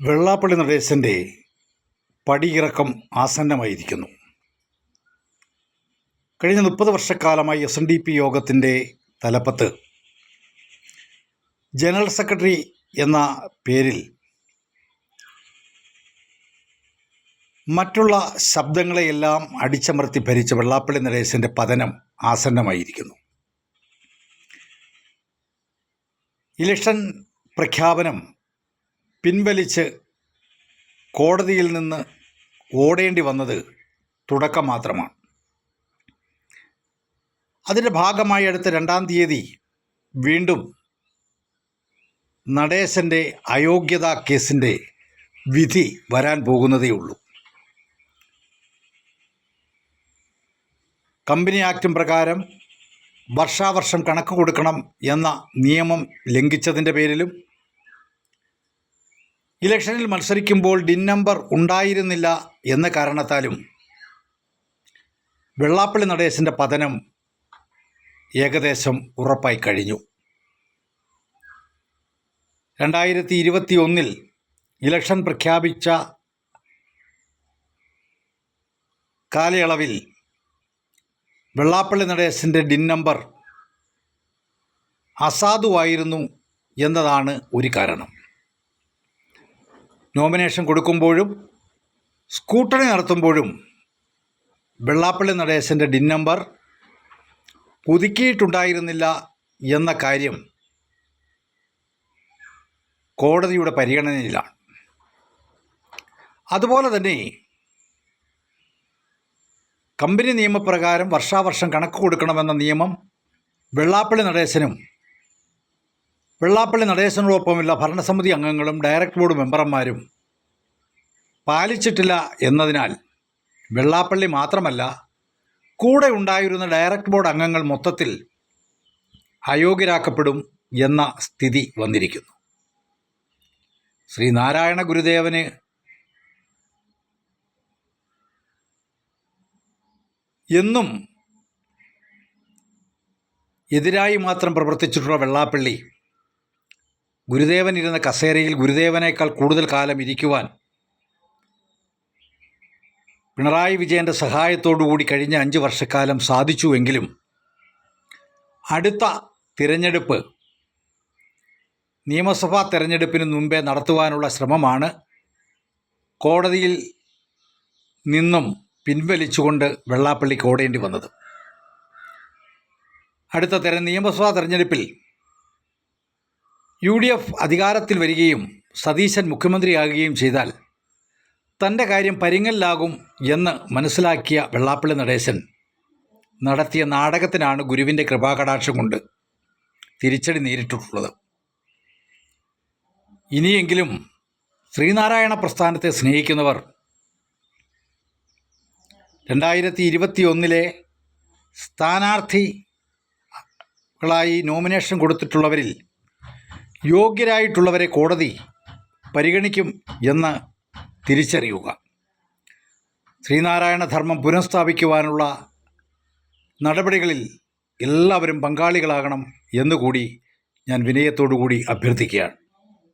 വെള്ളാപ്പള്ളി നടേശൻ്റെ പടിയിറക്കം ആസന്നമായിരിക്കുന്നു. കഴിഞ്ഞ 30 വർഷക്കാലമായി SNDP യോഗത്തിൻ്റെ തലപ്പത്ത് ജനറൽ സെക്രട്ടറി എന്ന പേരിൽ മറ്റുള്ള ശബ്ദങ്ങളെയെല്ലാം അടിച്ചമർത്തി ഭരിച്ച വെള്ളാപ്പള്ളി നടേശൻ്റെ പതനം ആസന്നമായിരിക്കുന്നു. ഇലക്ഷൻ പ്രഖ്യാപനം പിൻവലിച്ച് കോടതിയിൽ നിന്ന് ഓടേണ്ടി വന്നത് തുടക്കം മാത്രമാണ്. അതിൻ്റെ ഭാഗമായി അടുത്ത 2-ാം തീയതി വീണ്ടും നടേശൻ്റെ അയോഗ്യതാ കേസിൻ്റെ വിധി വരാൻ പോകുന്നതേയുള്ളൂ. കമ്പനി ആക്ടും പ്രകാരം വർഷാവർഷം കണക്ക് കൊടുക്കണം എന്ന നിയമം ലംഘിച്ചതിൻ്റെ പേരിലും ഇലക്ഷനിൽ മത്സരിക്കുമ്പോൾ DIN നമ്പർ ഉണ്ടായിരുന്നില്ല എന്ന കാരണത്താലും വെള്ളാപ്പള്ളി നടേശൻ്റെ പതനം ഏകദേശം ഉറപ്പായി കഴിഞ്ഞു. 2021 ഇലക്ഷൻ പ്രഖ്യാപിച്ച കാലയളവിൽ വെള്ളാപ്പള്ളി നടേശൻ്റെ DIN നമ്പർ അസാധുവായിരുന്നു എന്നതാണ് ഒരു കാരണം. നോമിനേഷൻ കൊടുക്കുമ്പോഴും സ്കൂട്ടണി നടത്തുമ്പോഴും വെള്ളാപ്പള്ളി നടേശൻ്റെ DIN നമ്പർ പുതുക്കിയിട്ടുണ്ടായിരുന്നില്ല എന്ന കാര്യം കോടതിയുടെ പരിഗണനയിലാണ്. അതുപോലെ തന്നെ കമ്പനി നിയമപ്രകാരം വർഷാവർഷം കണക്ക് കൊടുക്കണമെന്ന നിയമം വെള്ളാപ്പള്ളി നടേശനും വെള്ളാപ്പള്ളി നടേശനോടൊപ്പമുള്ള ഭരണസമിതി അംഗങ്ങളും ഡയറക്ടർ ബോർഡ് മെമ്പർമാരും പാലിച്ചിട്ടില്ല എന്നതിനാൽ വെള്ളാപ്പള്ളി മാത്രമല്ല കൂടെ ഉണ്ടായിരുന്ന ഡയറക്ടർ ബോർഡ് അംഗങ്ങൾ മൊത്തത്തിൽ അയോഗ്യരാക്കപ്പെടും എന്ന സ്ഥിതി വന്നിരിക്കുന്നു. ശ്രീനാരായണ ഗുരുദേവന് എന്നും എതിരായി മാത്രം പ്രവർത്തിച്ചിട്ടുള്ള വെള്ളാപ്പള്ളി ഗുരുദേവൻ ഇരുന്ന കസേരയിൽ ഗുരുദേവനേക്കാൾ കൂടുതൽ കാലം ഇരിക്കുവാൻ പിണറായി വിജയൻ്റെ സഹായത്തോടുകൂടി കഴിഞ്ഞ 5 വർഷക്കാലം സാധിച്ചുവെങ്കിലും അടുത്ത തിരഞ്ഞെടുപ്പ് നിയമസഭാ തിരഞ്ഞെടുപ്പിന് മുമ്പേ നടത്തുവാനുള്ള ശ്രമമാണ് കോടതിയിൽ നിന്നും പിൻവലിച്ചുകൊണ്ട് വെള്ളാപ്പള്ളിക്ക് ഓടേണ്ടി വന്നത്. അടുത്ത നിയമസഭാ തെരഞ്ഞെടുപ്പിൽ UDF അധികാരത്തിൽ വരികയും സതീശൻ മുഖ്യമന്ത്രിയാകുകയും ചെയ്താൽ തൻ്റെ കാര്യം പരിങ്ങലിലാകും എന്ന് മനസ്സിലാക്കിയ വെള്ളാപ്പള്ളി നടേശൻ നടത്തിയ നാടകത്തിനാണ് ഗുരുവിൻ്റെ കൃപാകടാക്ഷം കൊണ്ട് തിരിച്ചടി നേരിട്ടിട്ടുള്ളത്. ഇനിയെങ്കിലും ശ്രീനാരായണ പ്രസ്ഥാനത്തെ സ്നേഹിക്കുന്നവർ 2021 സ്ഥാനാർത്ഥികളായി നോമിനേഷൻ കൊടുത്തിട്ടുള്ളവരിൽ യോഗ്യരായിട്ടുള്ളവരെ കോടതി പരിഗണിക്കും എന്ന് തിരിച്ചറിയുക. ശ്രീനാരായണ ധർമ്മം പുനഃസ്ഥാപിക്കുവാനുള്ള നടപടികളിൽ എല്ലാവരും പങ്കാളികളാകണം എന്നുകൂടി ഞാൻ വിനയത്തോടു കൂടി അഭ്യർത്ഥിക്കുകയാണ്.